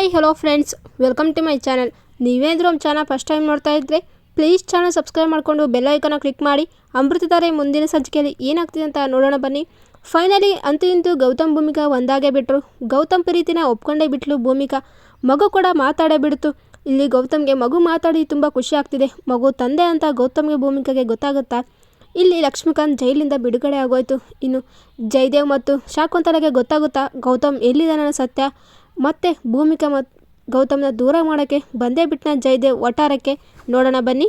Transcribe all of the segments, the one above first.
Hi hello friends, welcome to my channel. ನೀವೇನಾದರೂ ನಮ್ಮ channel first time ನೋಡ್ತಾ ಇದ್ದರೆ ಪ್ಲೀಸ್ ಚಾನಲ್ ಸಬ್ಸ್ಕ್ರೈಬ್ ಮಾಡಿಕೊಂಡು ಬೆಲ್ ಐಕಾನ ಕ್ಲಿಕ್ ಮಾಡಿ. ಅಮೃತಧಾರೆ ಮುಂದಿನ ಸಂಚಿಕೆಯಲ್ಲಿ ಏನಾಗ್ತಿದೆ ಅಂತ ನೋಡೋಣ ಬನ್ನಿ. ಫೈನಲಿ ಅಂತೂ ಇಂತೂ ಗೌತಮ್ ಭೂಮಿಕಾ ಒಂದಾಗೇ ಬಿಟ್ಟರು. ಗೌತಮ್ ಪ್ರೀತಿನ ಒಪ್ಕೊಂಡೇ ಬಿಟ್ಲು ಭೂಮಿಕಾ. ಮಗು ಕೂಡ ಮಾತಾಡೇ ಬಿಡ್ತು. ಇಲ್ಲಿ ಗೌತಮ್ಗೆ ಮಗು ಮಾತಾಡಿ ತುಂಬ ಖುಷಿ ಆಗ್ತಿದೆ. ಮಗು ತಂದೆ ಅಂತ ಗೌತಮ್ಗೆ ಭೂಮಿಕಾಗೆ ಗೊತ್ತಾಗುತ್ತಾ. ಇಲ್ಲಿ ಲಕ್ಷ್ಮೀಕಾಂತ್ ಜೈಲಿಂದ ಬಿಡುಗಡೆ ಆಗೋಯ್ತು. ಇನ್ನು ಜಯದೇವ್ ಮತ್ತು ಶಾಕುಂತಲೆಗೆ ಗೊತ್ತಾಗುತ್ತಾ ಗೌತಮ್ ಎಲ್ಲಿದ್ದಾನ ಸತ್ಯ. ಮತ್ತೆ ಭೂಮಿಕಾ ಮತ್ತು ಗೌತಮ್ನ ದೂರ ಮಾಡೋಕ್ಕೆ ಬಂದೇ ಬಿಟ್ಟನ ಜಯದೇವ್ ಒಟ್ಟಾರಕ್ಕೆ. ನೋಡೋಣ ಬನ್ನಿ.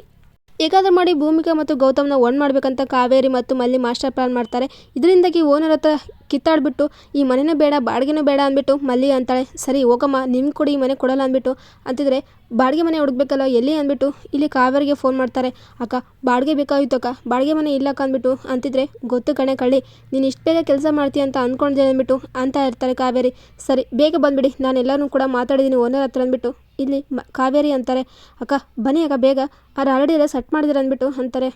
ಹೇಗಾದರೂ ಮಾಡಿ ಭೂಮಿಕಾ ಮತ್ತು ಗೌತಮ್ನ ಒನ್ ಮಾಡಬೇಕಂತ ಕಾವೇರಿ ಮತ್ತು ಮಲ್ಲಿ ಮಾಸ್ಟರ್ ಪ್ಲಾನ್ ಮಾಡ್ತಾರೆ. ಇದರಿಂದಾಗಿ ಓನರ್ ಹತ್ರ ಕಿತ್ತಾಡ್ಬಿಟ್ಟು ಈ ಮನೆನೇ ಬೇಡ ಬಾಡಿಗೆನೂ ಬೇಡ ಅಂದ್ಬಿಟ್ಟು ಮಲ್ಲಿ ಅಂತಾಳೆ. ಸರಿ ಹೋಗಮ್ಮ, ನಿಮ್ಗೆ ಕೊಡಿ ಈ ಮನೆ ಕೊಡಲ್ಲ ಅಂದ್ಬಿಟ್ಟು ಅಂತಿದ್ರೆ ಬಾಡಿಗೆ ಮನೆ ಹುಡುಕ್ಬೇಕಲ್ಲ ಎಲ್ಲಿ ಅಂದ್ಬಿಟ್ಟು ಇಲ್ಲಿ ಕಾವೇರಿಗೆ ಫೋನ್ ಮಾಡ್ತಾರೆ. ಅಕ್ಕ ಬಾಡಿಗೆ ಬೇಕಾಗಿತ್ತು ಅಕ್ಕ, ಬಾಡಿಗೆ ಮನೆ ಇಲ್ಲಕ್ಕ ಅಂದ್ಬಿಟ್ಟು ಅಂತಿದ್ರೆ ಗೊತ್ತು ಕಣೆ ಕಳ್ಳಿ, ನೀನು ಇಷ್ಟು ಬೇಗ ಕೆಲಸ ಮಾಡ್ತೀಯ ಅಂತ ಅಂದ್ಕೊಂಡಿದ್ದೆ ಅಂದ್ಬಿಟ್ಟು ಅಂತ ಇರ್ತಾರೆ ಕಾವೇರಿ. ಸರಿ ಬೇಗ ಬಂದುಬಿಡಿ, ನಾನು ಎಲ್ಲರೂ ಕೂಡ ಮಾತಾಡಿದ್ದೀನಿ ಓನರ್ ಹತ್ರ ಅಂದ್ಬಿಟ್ಟು ಇಲ್ಲಿ ಕಾವೇರಿ ಅಂತಾರೆ. ಅಕ್ಕ ಬನ್ನಿ ಅಕ್ಕ ಬೇಗ, ಅವ್ರು ಆಲ್ರೆಡಿ ಎಲ್ಲ ಸೆಟ್ ಮಾಡಿದ್ರೆ ಅಂದ್ಬಿಟ್ಟು ಅಂತಾರೆ.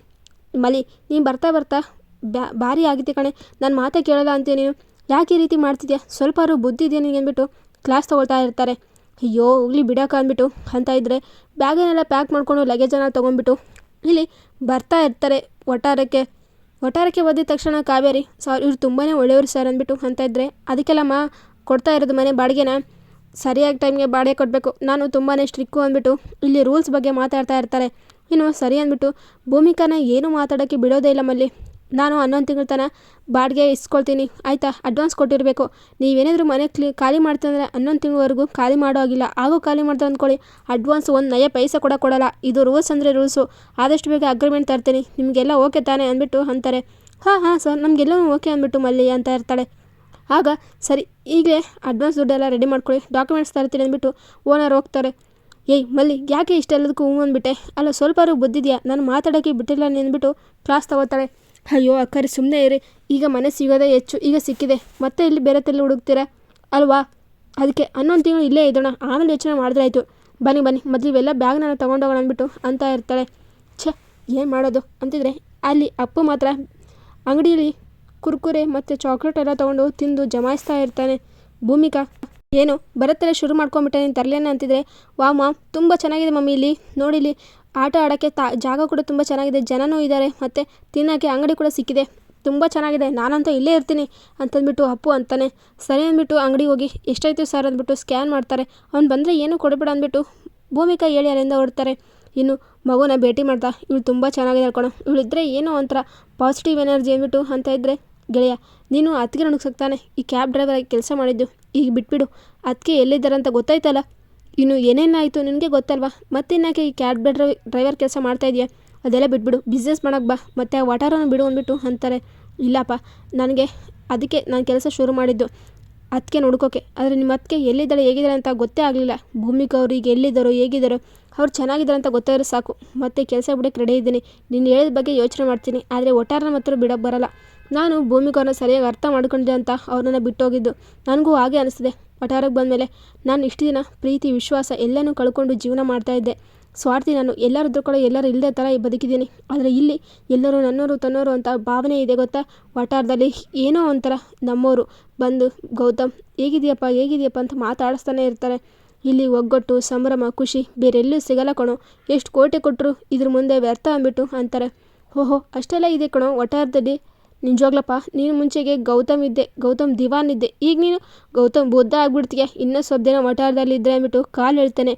ಮಲಿ ನೀನು ಬರ್ತಾ ಭಾರಿ ಆಗಿತ್ತು ಕಣೆ, ನಾನು ಮಾತೇ ಕೇಳಲ್ಲ ಅಂತೀಯ ನೀನು, ಯಾಕೆ ಈ ರೀತಿ ಮಾಡ್ತಿದ್ಯಾ, ಸ್ವಲ್ಪ ಬುದ್ಧಿ ಇದೆಯಾ ನಿನಗೆ ಅಂದ್ಬಿಟ್ಟು ಕ್ಲಾಸ್ ತೊಗೊಳ್ತಾ ಇರ್ತಾರೆ. ಅಯ್ಯೋ ಹೋಗ್ಲಿ ಬಿಡೋಕೆ ಅಂದ್ಬಿಟ್ಟು ಅಂತ ಇದ್ದರೆ ಬ್ಯಾಗನ್ನೆಲ್ಲ ಪ್ಯಾಕ್ ಮಾಡಿಕೊಂಡು ಲಗೇಜನ್ನು ತೊಗೊಂಡ್ಬಿಟ್ಟು ಇಲ್ಲಿ ಬರ್ತಾ ಇರ್ತಾರೆ ಒಟ್ಟಾರಕ್ಕೆ ಬಂದಿದ ತಕ್ಷಣ ಕಾವೇರಿ ಇವ್ರು ತುಂಬಾ ಒಳ್ಳೆಯವರು ಸರ್ ಅಂದ್ಬಿಟ್ಟು ಅಂತ ಇದ್ದರೆ ಅದಕ್ಕೆಲ್ಲಮ್ಮ ಕೊಡ್ತಾ ಇರೋದು ಮನೆ ಬಾಡಿಗೆನ ಸರಿಯಾಗಿ ಟೈಮ್ಗೆ ಬಾಡಿಗೆ ಕೊಡಬೇಕು, ನಾನು ತುಂಬಾ ಸ್ಟ್ರಿಕ್ಕು ಅಂದ್ಬಿಟ್ಟು ಇಲ್ಲಿ ರೂಲ್ಸ್ ಬಗ್ಗೆ ಮಾತಾಡ್ತಾ ಇರ್ತಾರೆ. ಇನ್ನು ಸರಿ ಅಂದ್ಬಿಟ್ಟು ಭೂಮಿಕಾನ ಏನು ಮಾತಾಡೋಕ್ಕೆ ಬಿಡೋದೇ ಇಲ್ಲ ಮಲ್ಲಿ. ನಾನು 11 ತಿಂಗಳ ತನಕ ಬಾಡಿಗೆ ಇಸ್ಕೊಳ್ತೀನಿ ಆಯಿತಾ, ಅಡ್ವಾನ್ಸ್ ಕೊಟ್ಟಿರಬೇಕು. ನೀವೇನಾದರೂ ಮನೆ ಖಾಲಿ ಮಾಡ್ತಂದರೆ 11 ತಿಂಗಳವರೆಗೂ ಖಾಲಿ ಮಾಡೋ ಆಗಿಲ್ಲ. ಆಗೋ ಖಾಲಿ ಮಾಡ್ತಾರೆ ಅಂದ್ಕೊಳ್ಳಿ, ಅಡ್ವಾನ್ಸ್ 1 ನಯ ಪೈಸೆ ಕೂಡ ಕೊಡೋಲ್ಲ. ಇದು ರೂಲ್ಸ್ ಅಂದರೆ ರೂಲ್ಸು, ಆದಷ್ಟು ಬೇಗ ಅಗ್ರಿಮೆಂಟ್ ತರ್ತೀನಿ, ನಿಮಗೆಲ್ಲ ಓಕೆ ತಾನೇ ಅಂದ್ಬಿಟ್ಟು ಅಂತಾರೆ. ಹಾಂ ಸರ್ ನಮಗೆಲ್ಲವೂ ಓಕೆ ಅಂದ್ಬಿಟ್ಟು ಮಲ್ಲಿ ಅಂತ ಇರ್ತಾಳೆ. ಆಗ ಸರಿ ಈಗಲೇ ಅಡ್ವಾನ್ಸ್ ದುಡ್ಡೆಲ್ಲ ರೆಡಿ ಮಾಡ್ಕೊಳ್ಳಿ, ಡಾಕ್ಯುಮೆಂಟ್ಸ್ ತರ್ತೀನಿ ಅಂದ್ಬಿಟ್ಟು ಓನರ್ ಹೋಗ್ತಾರೆ. ಏಯ್ ಮಲ್ಲಿ ಯಾಕೆ ಇಷ್ಟೆಲ್ಲದಕ್ಕೂ ಹೂ ಅಂದ್ಬಿಟ್ಟೆ, ಅಲ್ಲ ಸ್ವಲ್ಪ ಬುದ್ಧಿದ್ಯಾ, ನಾನು ಮಾತಾಡೋಕ್ಕೆ ಬಿಟ್ಟಿಲ್ಲ ಅಂದ್ಬಿಟ್ಟು ಕ್ಲಾಸ್ ತಗೋತಾಳೆ. ಅಯ್ಯೋ ಅಕ್ಕರಿ ಸುಮ್ಮನೆ ಇರಿ, ಈಗ ಮನೆ ಸಿಗೋದೇ ಹೆಚ್ಚು, ಈಗ ಸಿಕ್ಕಿದೆ ಮತ್ತೆ ಇಲ್ಲಿ ಬೇರೆ ತಲೆ ಹುಡುಕ್ತೀರಾ ಅಲ್ವಾ, ಅದಕ್ಕೆ 11 ತಿಂಗಳು ಇಲ್ಲೇ ಇದ್ದೋಣ, ಆಮೇಲೆ ಯೋಚನೆ ಮಾಡಿದ್ರೆ ಆಯಿತು. ಬನ್ನಿ ಮೊದಲು ಇವೆಲ್ಲ ಬ್ಯಾಗ್ನ ತೊಗೊಂಡೋಗೋಣ ಅಂದ್ಬಿಟ್ಟು ಅಂತ ಇರ್ತಾಳೆ. ಏನು ಮಾಡೋದು ಅಂತಿದ್ರೆ ಅಲ್ಲಿ ಅಪ್ಪು ಮಾತ್ರ ಅಂಗಡಿಯಲ್ಲಿ ಕುರ್ಕುರೆ ಮತ್ತು ಚಾಕ್ಲೇಟ್ ಎಲ್ಲ ತೊಗೊಂಡು ತಿಂದು ಜಮಾಯಿಸ್ತಾ ಇರ್ತಾನೆ. ಭೂಮಿಕಾ ಏನು ಬರುತ್ತಲೇ ಶುರು ಮಾಡ್ಕೊಂಬಿಟ್ಟೆ ನೀನು ತರಲೇನ ಅಂತಿದ್ರೆ, ವಾ ಮಾಮ್ ತುಂಬ ಚೆನ್ನಾಗಿದೆ ಮಮ್ಮಿ, ಇಲ್ಲಿ ನೋಡಿ ಇಲ್ಲಿ ಆಟ ಆಡೋಕ್ಕೆ ಜಾಗ ಕೂಡ ತುಂಬ ಚೆನ್ನಾಗಿದೆ, ಜನನೂ ಇದ್ದಾರೆ, ಮತ್ತು ತಿನ್ನೋಕ್ಕೆ ಅಂಗಡಿ ಕೂಡ ಸಿಕ್ಕಿದೆ, ತುಂಬ ಚೆನ್ನಾಗಿದೆ, ನಾನಂತೂ ಇಲ್ಲೇ ಇರ್ತೀನಿ ಅಂತಂದ್ಬಿಟ್ಟು ಅಪ್ಪು ಅಂತಾನೆ. ಸರಿ ಅಂದ್ಬಿಟ್ಟು ಅಂಗಡಿಗೆ ಹೋಗಿ ಎಷ್ಟಾಯಿತು ಸರ್ ಅಂದ್ಬಿಟ್ಟು ಸ್ಕ್ಯಾನ್ ಮಾಡ್ತಾರೆ. ಅವ್ನು ಬಂದರೆ ಏನೂ ಕೊಡಬೇಡ ಅಂದ್ಬಿಟ್ಟು ಭೂಮಿಕಾ ಹೇಳಿ ಅಲ್ಲಿಂದ ಹೊರಡ್ತಾರೆ. ಇನ್ನು ಮಗುನ ಭೇಟಿ ಮಾಡ್ತಾ ಇವಳು ತುಂಬ ಚೆನ್ನಾಗಿದೆ ಅನ್ಕೋಣ, ಇವಳಿದ್ರೆ ಏನೋ ಒಂಥರ ಪಾಸಿಟಿವ್ ಎನರ್ಜಿ ಅಂದ್ಬಿಟ್ಟು ಅಂತ ಇದ್ದರೆ, ಗೆಳೆಯ ನೀನು ಅದಕ್ಕೆ ನಡುಗ್ಸಕ್ತಾನೆ ಈ ಕ್ಯಾಬ್ ಡ್ರೈವರ್ ಆಗಿ ಕೆಲಸ ಮಾಡಿದ್ದು, ಈಗ ಬಿಟ್ಬಿಡು, ಅದಕ್ಕೆ ಎಲ್ಲಿದ್ದಾರೆ ಅಂತ ಗೊತ್ತಾಯ್ತಲ್ಲ, ಇನ್ನು ಏನೇನಾಯಿತು ನಿನಗೆ ಗೊತ್ತಲ್ವಾ, ಮತ್ತಿನ್ನಕ್ಕೆ ಈ ಕ್ಯಾಬ್ ಡ್ರೈವರ್ ಕೆಲಸ ಮಾಡ್ತಾಯಿದ್ಯಾ, ಅದೆಲ್ಲ ಬಿಟ್ಬಿಡು, ಬಿಸ್ನೆಸ್ ಮಾಡೋಕ್ಕೆ ಬಾ, ಮತ್ತು ಆ ವಾಟಾರನ್ನು ಬಿಡು ಅಂದ್ಬಿಟ್ಟು ಅಂತಾರೆ. ಇಲ್ಲಪ್ಪ ನನಗೆ ಅದಕ್ಕೆ ನಾನು ಕೆಲಸ ಶುರು ಮಾಡಿದ್ದು ಅದಕ್ಕೆ ನೋಡ್ಕೋಕೆ, ಆದರೆ ನಿಮ್ಮ ಅದಕ್ಕೆ ಎಲ್ಲಿದ್ದಾಳೆ ಹೇಗಿದ್ದಾರೆ ಅಂತ ಗೊತ್ತೇ ಆಗಲಿಲ್ಲ. ಭೂಮಿಕಾ ಅವ್ರು ಈಗ ಎಲ್ಲಿದ್ದಾರೋ ಹೇಗಿದ್ದಾರೋ, ಅವ್ರು ಚೆನ್ನಾಗಿದ್ದಾರೆ ಅಂತ ಗೊತ್ತಾದ್ರೆ ಸಾಕು, ಮತ್ತು ಕೆಲಸ ಬಿಡೋಕ್ಕೆ ರೆಡಿ ಇದ್ದೀನಿ, ನೀನು ಹೇಳಿದ ಬಗ್ಗೆ ಯೋಚನೆ ಮಾಡ್ತೀನಿ, ಆದರೆ ಒಟ್ಟಾರನ ಮಾತ್ರ ಬಿಡೋಕ್ಕೆ ಬರೋಲ್ಲ. ನಾನು ಭೂಮಿಕವ್ರನ್ನ ಸರಿಯಾಗಿ ಅರ್ಥ ಮಾಡ್ಕೊಂಡಿದ್ದೆ ಅಂತ ಅವ್ರನ್ನ ಬಿಟ್ಟೋಗಿದ್ದು, ನನಗೂ ಹಾಗೆ ಅನಿಸ್ತಿದೆ. ಒಟ್ಟಾರಕ್ಕೆ ಬಂದಮೇಲೆ ನಾನು ಇಷ್ಟು ದಿನ ಪ್ರೀತಿ ವಿಶ್ವಾಸ ಎಲ್ಲನೂ ಕಳ್ಕೊಂಡು ಜೀವನ ಮಾಡ್ತಾಯಿದ್ದೆ, ಸ್ವಾರ್ಥಿ ನಾನು, ಎಲ್ಲರದ್ದು ಕೂಡ ಎಲ್ಲರೂ ಇಲ್ಲದೆ ಥರ ಬದುಕಿದ್ದೀನಿ. ಆದರೆ ಇಲ್ಲಿ ಎಲ್ಲರೂ ನನ್ನೋರು ತನ್ನೋರು ಅಂತ ಭಾವನೆ ಇದೆ ಗೊತ್ತಾ. ವಟಾರದಲ್ಲಿ ಏನೋ ಒಂಥರ ನಮ್ಮೋರು ಬಂದು ಗೌತಮ್ ಹೇಗಿದೆಯಪ್ಪ ಅಂತ ಮಾತಾಡಿಸ್ತಾನೆ ಇರ್ತಾರೆ. ಇಲ್ಲಿ ಒಗ್ಗಟ್ಟು ಸಂಭ್ರಮ ಖುಷಿ ಬೇರೆಲ್ಲೂ ಸಿಗಲ್ಲ ಕಣೋ, ಎಷ್ಟು ಕೋಟೆ ಕೊಟ್ಟರು ಇದ್ರ ಮುಂದೆ ವ್ಯರ್ಥ ಅಂದ್ಬಿಟ್ಟು ಅಂತಾರೆ. ಓಹೋ ಅಷ್ಟೆಲ್ಲ ಇದೆ ಕಣೋ ವಟಾರದಲ್ಲಿ, ನಿಜವಾಗ್ಲಪ್ಪ ನೀನು ಮುಂಚೆಗೆ ಗೌತಮ್ ಇದ್ದೆ, ಗೌತಮ್ ದಿವಾನ್ ಇದ್ದೆ, ಈಗ ನೀನು ಗೌತಮ್ ಬುದ್ಧ ಆಗ್ಬಿಡ್ತೀಯ, ಇನ್ನೂ ಸ್ವಲ್ಪ ದಿನ ವಟಾರದಲ್ಲಿ ಇದ್ದರೆ ಅಂದ್ಬಿಟ್ಟು ಕಾಲು ಹೇಳ್ತಾನೆ.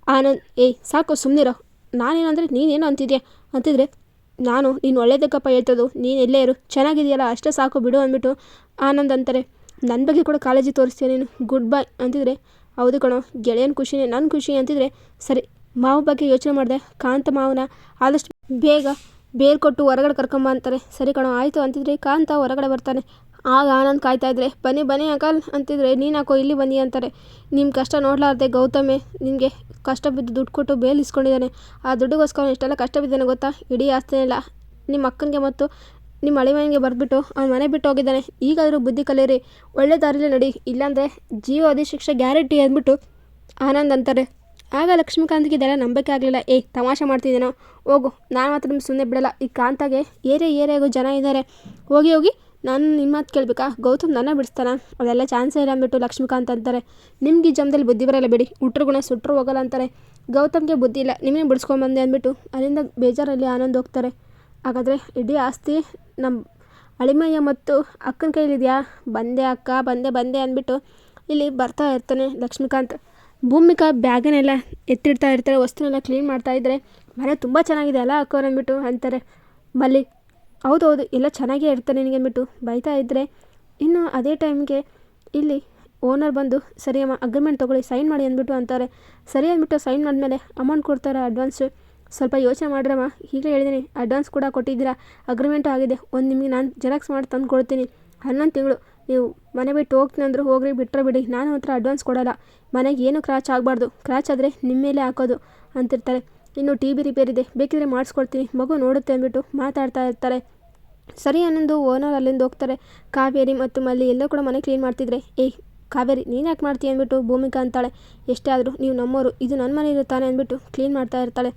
ಆನಂದ್ ಏಯ್ ಸಾಕು ಸುಮ್ಮನಿರೋ, ನಾನೇನಂದರೆ ನೀನೇನು ಅಂತಿದ್ಯಾ ಅಂತಿದ್ರೆ, ನಾನು ನೀನು ಒಳ್ಳೇದಕ್ಕಪ್ಪ ಹೇಳ್ತದು, ನೀನು ಎಲ್ಲೇ ಇರು ಚೆನ್ನಾಗಿದೆಯಲ್ಲ ಅಷ್ಟೇ ಸಾಕು ಬಿಡು ಅಂದ್ಬಿಟ್ಟು ಆನಂದ್ ಅಂತಾರೆ. ನನ್ನ ಬಗ್ಗೆ ಕೂಡ ಕಾಳಜಿ ತೋರಿಸ್ತೀಯ ನೀನು, ಗುಡ್ ಬೈ ಅಂತಿದ್ರೆ, ಹೌದು ಕಣೋ ಗೆಳೆಯನ ಖುಷಿನೇ ನನ್ನ ಖುಷಿ ಅಂತಿದ್ರೆ, ಸರಿ ಮಾವ ಬಗ್ಗೆ ಯೋಚನೆ ಮಾಡಿದೆ, ಕಾಂತ ಮಾವನ ಆದಷ್ಟು ಬೇಗ ಬೇಲ್ ಕೊಟ್ಟು ಹೊರಗಡೆ ಕರ್ಕೊಂಬ ಅಂತಾರೆ. ಸರಿ ಕಣೋ ಆಯಿತು ಅಂತಿದ್ರೆ ಕಾಂತ ಹೊರಗಡೆ ಬರ್ತಾನೆ. ಆಗ ಆನಂದ್ ಕಾಯ್ತಾ ಇದ್ರೆ, ಬನ್ನಿ ಅಂಕಲ್ ಅಂತಿದ್ರೆ, ನೀನು ಯಾಕೋ ಇಲ್ಲಿ ಬನ್ನಿ ಅಂತಾರೆ. ನಿಮ್ಮ ಕಷ್ಟ ನೋಡಲಾರ್ದೆ ಗೌತಮೆ ನಿನಗೆ ಕಷ್ಟ ಬಿದ್ದು ದುಡ್ಡು ಕೊಟ್ಟು ಬೇಲ್ ಇಸ್ಕೊಂಡಿದ್ದಾನೆ, ಆ ದುಡ್ಡಿಗೋಸ್ಕರ ಇಷ್ಟೆಲ್ಲ ಕಷ್ಟ ಬಿದ್ದಾನೆ ಗೊತ್ತಾ, ಇಡೀ ಆಸ್ತಿನೆಲ್ಲ ನಿಮ್ಮ ಅಕ್ಕನಿಗೆ ಮತ್ತು ನಿಮ್ಮ ಅಳಿಮನಿಗೆ ಬರೆದ್ಬಿಟ್ಟು ಅವ್ನ ಮನೆ ಬಿಟ್ಟು ಹೋಗಿದ್ದಾನೆ. ಈಗಾದರೂ ಬುದ್ಧಿ ಕಲಿಯಿರಿ, ಒಳ್ಳೆ ದಾರಿಲೇ ನಡಿ, ಇಲ್ಲಾಂದರೆ ಜೀವಾವಧಿ ಶಿಕ್ಷೆ ಗ್ಯಾರಂಟಿ ಅಂದ್ಬಿಟ್ಟು ಆನಂದ್ ಅಂತಾರೆ. ಆಗ ಲಕ್ಷ್ಮೀಕಾಂತ್ಗೆ ಇದೆಲ್ಲ ನಂಬಿಕೆ ಆಗಲಿಲ್ಲ. ತಮಾಷೆ ಮಾಡ್ತಿದ್ದೀನೋ, ಹೋಗು ನಾನು ಮಾತ್ರ ಸುಮ್ಮನೆ ಬಿಡಲ್ಲ, ಈ ಕಾಂತಾಗೆ ಏರಿಯಾಗೂ ಜನ ಇದ್ದಾರೆ, ಹೋಗಿ ನಾನು ನಿಮ್ಮ ಮಾತು ಕೇಳಬೇಕಾ, ಗೌತಮ್ ನನ್ನ ಬಿಡಿಸ್ತಾನ, ಅದೆಲ್ಲ ಚಾನ್ಸೇ ಇಲ್ಲ ಅಂದ್ಬಿಟ್ಟು ಲಕ್ಷ್ಮೀಕಾಂತ್ ಅಂತಾರೆ. ನಿಮ್ಗೆ ಈ ಜಮ್ದಲ್ಲಿ ಬುದ್ಧಿ ಬರಲ್ಲ ಬಿಡಿ, ಉಟ್ರು ಗುಣ ಸುಟ್ಟರು ಹೋಗಲ್ಲ ಅಂತಾರೆ. ಗೌತಮ್ಗೆ ಬುದ್ಧಿ ಇಲ್ಲ, ನಿಮಗೆ ಬಿಡಿಸ್ಕೊಂಬಂದೆ ಅಂದ್ಬಿಟ್ಟು ಅಲ್ಲಿಂದ ಬೇಜಾರಲ್ಲಿ ಆನಂದ್ ಹೋಗ್ತಾರೆ. ಹಾಗಾದರೆ ಇಡೀ ಆಸ್ತಿ ನಮ್ಮ ಅಳಿಮಯ್ಯ ಮತ್ತು ಅಕ್ಕನ ಕೈಲಿದೆಯಾ? ಬಂದೆ ಅಕ್ಕ, ಬಂದೆ ಅಂದ್ಬಿಟ್ಟು ಇಲ್ಲಿ ಬರ್ತಾ ಇರ್ತಾನೆ ಲಕ್ಷ್ಮೀಕಾಂತ್. ಭೂಮಿಕಾ ಬ್ಯಾಗನ್ನೆಲ್ಲ ಎತ್ತಿಡ್ತಾ ಇರ್ತಾರೆ, ವಸ್ತುನೆಲ್ಲ ಕ್ಲೀನ್ ಮಾಡ್ತಾ ಇದ್ದರೆ ಮನೆ ತುಂಬ ಚೆನ್ನಾಗಿದೆ ಅಲ್ಲ ಅಕ್ಕವ್ರು ಅಂದ್ಬಿಟ್ಟು ಅಂತಾರೆ. ಮಲ್ಲಿ ಹೌದು ಎಲ್ಲ ಚೆನ್ನಾಗೇ ಇರ್ತಾನೆ ನಿನಗೆ ಅಂದ್ಬಿಟ್ಟು ಬೈತಾ ಇದ್ದರೆ, ಇನ್ನು ಅದೇ ಟೈಮ್ಗೆ ಇಲ್ಲಿ ಓನರ್ ಬಂದು ಸರಿ ಅಮ್ಮ ಅಗ್ರಿಮೆಂಟ್ ತೊಗೊಳ್ಳಿ, ಸೈನ್ ಮಾಡಿ ಅಂದ್ಬಿಟ್ಟು ಅಂತಾರೆ. ಸರಿ ಅಂದ್ಬಿಟ್ಟು ಸೈನ್ ಮಾಡಿದ್ಮೇಲೆ ಅಮೌಂಟ್ ಕೊಡ್ತಾರೆ ಅಡ್ವಾನ್ಸು. ಸ್ವಲ್ಪ ಯೋಚನೆ ಮಾಡ್ರಮ್ಮ, ಈಗಲೇ ಹೇಳಿದ್ದೀನಿ, ಅಡ್ವಾನ್ಸ್ ಕೂಡ ಕೊಟ್ಟಿದ್ದೀರಾ, ಅಗ್ರಿಮೆಂಟ್ ಆಗಿದೆ, ಒಂದು ನಿಮಗೆ ನಾನು ಜೆರಾಕ್ಸ್ ಮಾಡಿ ತಂದು ಕೊಡ್ತೀನಿ. 11 ತಿಂಗಳು ನೀವು ಮನೆ ಬಿಟ್ಟು ಹೋಗ್ತೀನಿ ಅಂದರು ಹೋಗ್ರಿ, ಬಿಟ್ಟರೆ ಬಿಡಿ, ನಾನು ಹತ್ರ ಅಡ್ವಾನ್ಸ್ ಕೊಡೋಲ್ಲ, ಮನೆಗೆ ಏನು ಕ್ರಾಚ್ ಆಗಬಾರ್ದು, ಕ್ರಾಚ್ ಆದರೆ ನಿಮ್ಮ ಮೇಲೆ ಹಾಕೋದು ಅಂತಿರ್ತಾರೆ. ಇನ್ನು ಟಿ ವಿ ರಿಪೇರ್ ಇದೆ, ಬೇಕಿದ್ರೆ ಮಾಡಿಸ್ಕೊಡ್ತೀನಿ, ಮಗು ನೋಡುತ್ತೆ ಅಂದ್ಬಿಟ್ಟು ಮಾತಾಡ್ತಾ ಇರ್ತಾರೆ. ಸರಿ ಅನ್ನೊಂದು ಓನರ್ ಅಲ್ಲಿಂದ ಹೋಗ್ತಾರೆ. ಕಾವೇರಿ ಮತ್ತು ಮಲ್ಲಿ ಎಲ್ಲೋ ಕೂಡ ಮನೆ ಕ್ಲೀನ್ ಮಾಡ್ತಿದ್ರೆ, ಏಯ್ ಕಾವೇರಿ ನೀನು ಯಾಕೆ ಮಾಡ್ತೀಯ ಅಂದ್ಬಿಟ್ಟು ಭೂಮಿಕಾ ಅಂತಾಳೆ. ಎಷ್ಟೇ ಆದರೂ ನೀವು ನಮ್ಮವರು, ಇದು ನನ್ನ ಮನೆ ಇರುತ್ತಾನೆ ಅಂದ್ಬಿಟ್ಟು ಕ್ಲೀನ್ ಮಾಡ್ತಾ ಇರ್ತಾಳೆ.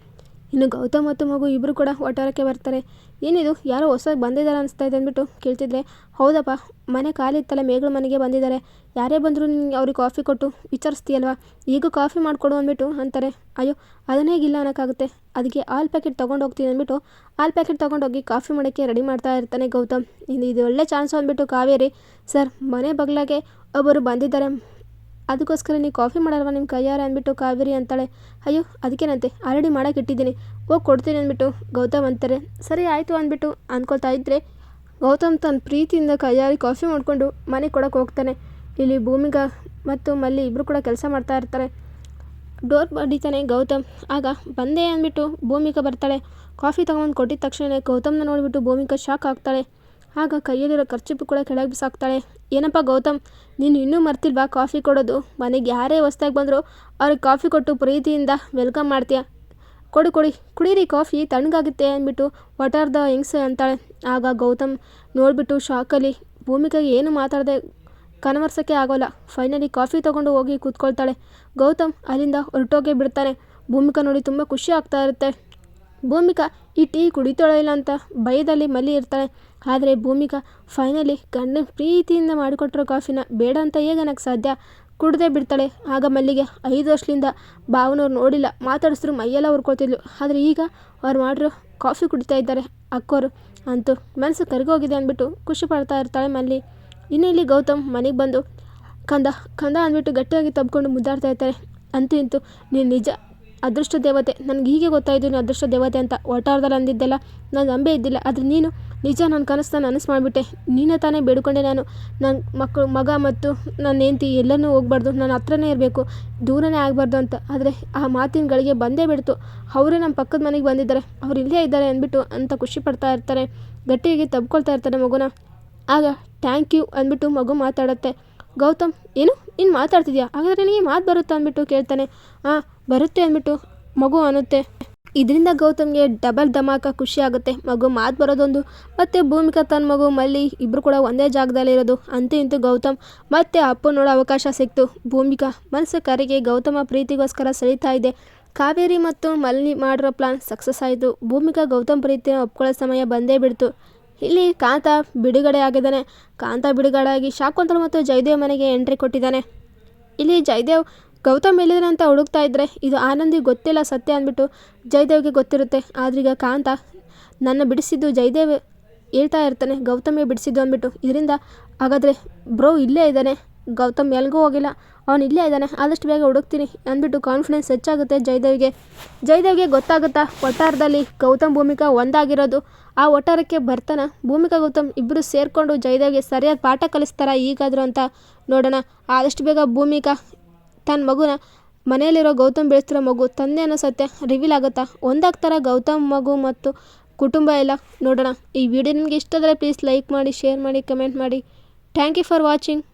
ಇನ್ನು ಗೌತಮ್ ಮತ್ತು ಮಗು ಇಬ್ಬರು ಕೂಡ ಒಟ್ಟಾರಕ್ಕೆ ಬರ್ತಾರೆ. ಏನಿದು ಯಾರೋ ಹೊಸದಾಗಿ ಬಂದಿದ್ದಾರೆ ಅನಿಸ್ತಾ ಇದೆ ಅಂದ್ಬಿಟ್ಟು ಕೇಳ್ತಿದ್ರೆ, ಹೌದಪ್ಪ ಮನೆ ಖಾಲಿ ಇತ್ತಲ್ಲ, ಮೇಗಳ ಮನೆಗೆ ಬಂದಿದ್ದಾರೆ, ಯಾರೇ ಬಂದರೂ ನೀನು ಅವ್ರಿಗೆ ಕಾಫಿ ಕೊಟ್ಟು ವಿಚಾರಿಸ್ತೀಯಲ್ವಾ, ಈಗ ಕಾಫಿ ಮಾಡಿಕೊಡು ಅಂದ್ಬಿಟ್ಟು ಅಂತಾರೆ. ಅಯ್ಯೋ ಅದನ್ನೇಗಿಲ್ಲ ಅನ್ನೋಕ್ಕಾಗುತ್ತೆ, ಅದಕ್ಕೆ ಹಾಲ್ ಪ್ಯಾಕೆಟ್ ತೊಗೊಂಡು ಹೋಗ್ತೀನಿ ಅಂದ್ಬಿಟ್ಟು ಹಾಲ್ ಪ್ಯಾಕೆಟ್ ತೊಗೊಂಡೋಗಿ ಕಾಫಿ ಮಾಡೋಕ್ಕೆ ರೆಡಿ ಮಾಡ್ತಾ ಇರ್ತಾನೆ ಗೌತಮ್. ಇದು ಒಳ್ಳೆ ಚಾನ್ಸು ಅಂದ್ಬಿಟ್ಟು ಕಾವೇರಿ, ಸರ್ ಮನೆ ಬಗ್ಲಾಗೆ ಒಬ್ಬರು ಬಂದಿದ್ದಾರೆ, ಅದಕ್ಕೋಸ್ಕರ ನೀವು ಕಾಫಿ ಮಾಡಲ್ವ ನಿಮ್ಮ ಕೈಯಾರೆ ಅಂದ್ಬಿಟ್ಟು ಕಾವೇರಿ ಅಂತಾಳೆ. ಅಯ್ಯೋ ಅದಕ್ಕೇನಂತೆ, ಆಲ್ರೆಡಿ ಮಾಡೋಕೆ ಇಟ್ಟಿದ್ದೀನಿ, ಹೋಗಿ ಕೊಡ್ತೀನಿ ಅಂದ್ಬಿಟ್ಟು ಗೌತಮ್ ಅಂತಾರೆ. ಸರಿ ಆಯಿತು ಅಂದ್ಬಿಟ್ಟು ಅಂದ್ಕೊಳ್ತಾ ಇದ್ದರೆ ಗೌತಮ್ ತನ್ನ ಪ್ರೀತಿಯಿಂದ ಕೈಯಾರಿ ಕಾಫಿ ಮಾಡಿಕೊಂಡು ಮನೆಗೆ ಕೊಡೋಕೆ ಹೋಗ್ತಾನೆ. ಇಲ್ಲಿ ಭೂಮಿಕಾ ಮತ್ತು ಮಲ್ಲಿ ಇಬ್ಬರು ಕೂಡ ಕೆಲಸ ಮಾಡ್ತಾ ಇರ್ತಾರೆ. ಡೋರ್ ಬಡಿತಾನೆ ಗೌತಮ್. ಆಗ ಬಂದೆ ಅಂದ್ಬಿಟ್ಟು ಭೂಮಿಕಾ ಬರ್ತಾಳೆ. ಕಾಫಿ ತೊಗೊಂಡು ಕೊಟ್ಟಿದ ತಕ್ಷಣ ಗೌತಮ್ನ ನೋಡಿಬಿಟ್ಟು ಭೂಮಿಕಾ ಶಾಕ್ ಆಗ್ತಾಳೆ. ಆಗ ಕೈಯಲ್ಲಿರೋ ಖರ್ಚಿಪ್ಪು ಕೂಡ ಕೆಳಗೆ ಬಿಸಾಕ್ತಾಳೆ. ಏನಪ್ಪ ಗೌತಮ್, ನೀನು ಇನ್ನೂ ಮರ್ತಿಲ್ವಾ ಕಾಫಿ ಕೊಡೋದು? ಮನೆಗೆ ಯಾರೇ ಹೊಸ್ದಾಗಿ ಬಂದರೂ ಅವ್ರಿಗೆ ಕಾಫಿ ಕೊಟ್ಟು ಪ್ರೀತಿಯಿಂದ ವೆಲ್ಕಮ್ ಮಾಡ್ತೀಯ, ಕೊಡಿ ಕುಡೀರಿ ಕಾಫಿ, ತಣ್ಣಗಾಗುತ್ತೆ ಅಂದ್ಬಿಟ್ಟು ಒಟಾರ್ದ ಹೆಂಗ್ಸೆ ಅಂತಾಳೆ. ಆಗ ಗೌತಮ್ ನೋಡಿಬಿಟ್ಟು ಶಾಕಲ್ಲಿ ಭೂಮಿಕಾಗೆ ಏನು ಮಾತಾಡದೆ ಕನವರ್ಸೋಕ್ಕೆ ಆಗೋಲ್ಲ. ಫೈನಲಿ ಕಾಫಿ ತೊಗೊಂಡು ಹೋಗಿ ಕೂತ್ಕೊಳ್ತಾಳೆ. ಗೌತಮ್ ಅಲ್ಲಿಂದ ಹೊರಟೋಗೇ ಬಿಡ್ತಾನೆ. ಭೂಮಿಕಾ ನೋಡಿ ತುಂಬ ಖುಷಿ ಆಗ್ತಾ ಇರುತ್ತೆ. ಭೂಮಿಕಾ ಈ ಟೀ ಕುಡಿತಾಳೋ ಇಲ್ಲ ಅಂತ ಭಯದಲ್ಲಿ ಮಲ್ಲಿ ಇರ್ತಾಳೆ. ಆದರೆ ಭೂಮಿಕಾ ಫೈನಲಿ ಗಂಡನ ಪ್ರೀತಿಯಿಂದ ಮಾಡಿಕೊಟ್ಟಿರೋ ಕಾಫಿನ ಬೇಡ ಅಂತ ಹೇಗೆ ನನಗೆ ಸಾಧ್ಯ, ಕುಡ್ದೇ ಬಿಡ್ತಾಳೆ. ಆಗ ಮಲ್ಲಿಗೆ 5 ವರ್ಷದಿಂದ ಭಾವನವ್ರು ನೋಡಿಲ್ಲ, ಮಾತಾಡಿಸಿದ್ರು ಮೈಯೆಲ್ಲ ಹುರ್ಕೊಳ್ತಿದ್ಲು. ಆದರೆ ಈಗ ಅವ್ರು ಮಾಡಿರೋ ಕಾಫಿ ಕುಡಿತಾ ಇದ್ದಾರೆ ಅಕ್ಕೋರು, ಅಂತೂ ಮನಸ್ಸು ಕರಗೋಗಿದೆ ಅಂದ್ಬಿಟ್ಟು ಖುಷಿ ಪಡ್ತಾ ಇರ್ತಾಳೆ ಮಲ್ಲಿ. ಇನ್ನು ಇಲ್ಲಿ ಗೌತಮ್ ಮನೆಗೆ ಬಂದು ಕಂದ ಅಂದ್ಬಿಟ್ಟು ಗಟ್ಟಿಯಾಗಿ ತಬ್ಕೊಂಡು ಮುದ್ದಾಡ್ತಾ ಇರ್ತಾರೆ. ಅಂತೂ ಇಂತೂ ನೀನು ನಿಜ ಅದೃಷ್ಟ ದೇವತೆ, ನನಗೆ ಹೀಗೆ ಗೊತ್ತಾಯಿತು ನೀನು ಅದೃಷ್ಟ ದೇವತೆ ಅಂತ. ಒಟ್ಟಾರದಲ್ಲಿ ಅಂದಿದ್ದೆಲ್ಲ ನಾನು ನಂಬೇ ಇದ್ದಿಲ್ಲ, ಆದರೆ ನೀನು ನಿಜ ನನ್ನ ಕನಸನ್ನ ನನಸು ಮಾಡಿಬಿಟ್ಟೆ. ನೀನೇ ತಾನೇ ಬೇಡ್ಕೊಂಡೆ ನಾನು, ನನ್ನ ಮಕ್ಕಳು ಮಗ ಮತ್ತು ನನ್ನ ಹೆಂಡತಿ ಎಲ್ಲನೂ ಹೋಗ್ಬಾರ್ದು, ನನ್ನ ಹತ್ರನೇ ಇರಬೇಕು, ದೂರನೇ ಆಗಬಾರ್ದು ಅಂತ. ಆದರೆ ಆ ಮಾತಿನ ಗಳಿಗೆ ಬಂದೇ ಬಿಡ್ತು, ಅವರೇ ನಮ್ಮ ಪಕ್ಕದ ಮನೆಗೆ ಬಂದಿದ್ದಾರೆ, ಅವ್ರು ಇಲ್ಲೇ ಇದ್ದಾರೆ ಅಂದ್ಬಿಟ್ಟು ಅಂತ ಖುಷಿ ಪಡ್ತಾ ಇರ್ತಾರೆ. ಗಟ್ಟಿಯಾಗಿ ತಬ್ಕೊಳ್ತಾ ಇರ್ತಾರೆ ಮಗುನ. ಆಗ ಥ್ಯಾಂಕ್ ಯು ಅಂದ್ಬಿಟ್ಟು ಮಗು ಮಾತಾಡುತ್ತೆ. ಗೌತಮ್ ಏನು ನೀನು ಮಾತಾಡ್ತಿದ್ಯಾ, ಹಾಗಾದರೆ ನಿನಗೆ ಮಾತು ಬರುತ್ತಾ ಅಂದ್ಬಿಟ್ಟು ಕೇಳ್ತಾನೆ. ಹಾಂ ಬರುತ್ತೆ ಅಂದ್ಬಿಟ್ಟು ಮಗು ಅನ್ನುತ್ತೆ. ಇದರಿಂದ ಗೌತಮ್ಗೆ ಡಬಲ್ ಧಮಾಕ ಖುಷಿ ಆಗುತ್ತೆ. ಮಗು ಮಾತು ಬರೋದೊಂದು, ಮತ್ತು ಭೂಮಿಕಾ ತನ್ನ ಮಗು ಮಲ್ಲಿ ಇಬ್ಬರು ಕೂಡ ಒಂದೇ ಜಾಗದಲ್ಲಿರೋದು. ಅಂತೂ ಇಂತೂ ಗೌತಮ್ ಮತ್ತೆ ಅಪ್ಪ ನೋಡೋ ಅವಕಾಶ ಸಿಕ್ತು. ಭೂಮಿಕಾ ಮನಸ್ಸು ಕರೆಗೆ ಗೌತಮ ಪ್ರೀತಿಗೋಸ್ಕರ ಸೆಳೀತಾ ಇದೆ. ಕಾವೇರಿ ಮತ್ತು ಮಲ್ಲಿ ಮಾಡಿರೋ ಪ್ಲಾನ್ ಸಕ್ಸಸ್ ಆಯಿತು. ಭೂಮಿಕಾ ಗೌತಮ್ ಪ್ರೀತಿನ ಒಪ್ಕೊಳ್ಳೋ ಸಮಯ ಬಂದೇ ಬಿಡ್ತು. ಇಲ್ಲಿ ಕಾಂತ ಬಿಡುಗಡೆ ಆಗಿದ್ದಾನೆ. ಕಾಂತ ಬಿಡುಗಡೆ ಆಗಿ ಶಾಕುಂತಲ ಮತ್ತು ಜಯದೇವ್ ಮನೆಗೆ ಎಂಟ್ರಿ ಕೊಟ್ಟಿದ್ದಾನೆ. ಇಲ್ಲಿ ಜಯದೇವ್ ಗೌತಮ್ ಎಲ್ಲಿದ್ದಾನೆ ಅಂತ ಹುಡುಕ್ತಾ ಇದ್ದರೆ ಇದು ಆನಂದಿಗೆ ಗೊತ್ತಿಲ್ಲ ಸತ್ಯ ಅಂದ್ಬಿಟ್ಟು ಜಯದೇವ್ಗೆ ಗೊತ್ತಿರುತ್ತೆ. ಆದ್ರೀಗ ಕಾಂತ ನನ್ನ ಬಿಡಿಸಿದ್ದು ಜಯದೇವ್ ಹೇಳ್ತಾ ಇರ್ತಾನೆ, ಗೌತಮೇ ಬಿಡಿಸಿದ್ದು ಅಂದ್ಬಿಟ್ಟು. ಇದರಿಂದ ಹಾಗಾದರೆ ಬ್ರೋ ಇಲ್ಲೇ ಇದ್ದಾನೆ, ಗೌತಮ್ ಎಲ್ಗೂ ಹೋಗಿಲ್ಲ, ಅವನು ಇಲ್ಲೇ ಇದ್ದಾನೆ, ಆದಷ್ಟು ಬೇಗ ಹುಡುಕ್ತೀನಿ ಅಂದ್ಬಿಟ್ಟು ಕಾನ್ಫಿಡೆನ್ಸ್ ಹೆಚ್ಚಾಗುತ್ತೆ ಜಯದೇವ್ಗೆ ಗೊತ್ತಾಗುತ್ತಾ ಒಟ್ಟಾರದಲ್ಲಿ ಗೌತಮ್ ಭೂಮಿಕಾ ಒಂದಾಗಿರೋದು. ಆ ಒಟ್ಟಾರಕ್ಕೆ ಬರ್ತಾನ ಭೂಮಿಕಾ ಗೌತಮ್ ಇಬ್ಬರು ಸೇರಿಕೊಂಡು ಜಯದೇವ್ಗೆ ಸರಿಯಾಗಿ ಪಾಠ ಕಲಿಸ್ತಾರ ಈಗಾದರೂ ಅಂತ ನೋಡೋಣ. ಆದಷ್ಟು ಬೇಗ ಭೂಮಿಕಾ ತನ್ನ ಮಗುನ ಮನೆಯಲ್ಲಿರೋ ಗೌತಮ್ ಬೆಳೆಸ್ತಿರೋ ಮಗು ತಂದೆ ಅನ್ನೋ ಸತ್ಯ ರಿವೀಲ್ ಆಗುತ್ತಾ, ಒಂದಾಗ್ತಾರ ಗೌತಮ್ ಮಗು ಮತ್ತು ಕುಟುಂಬ ಎಲ್ಲ ನೋಡೋಣ. ಈ ವಿಡಿಯೋ ನಿಮಗೆ ಇಷ್ಟ ಆದರೆ ಪ್ಲೀಸ್ ಲೈಕ್ ಮಾಡಿ, ಶೇರ್ ಮಾಡಿ, ಕಮೆಂಟ್ ಮಾಡಿ. Thank you for watching.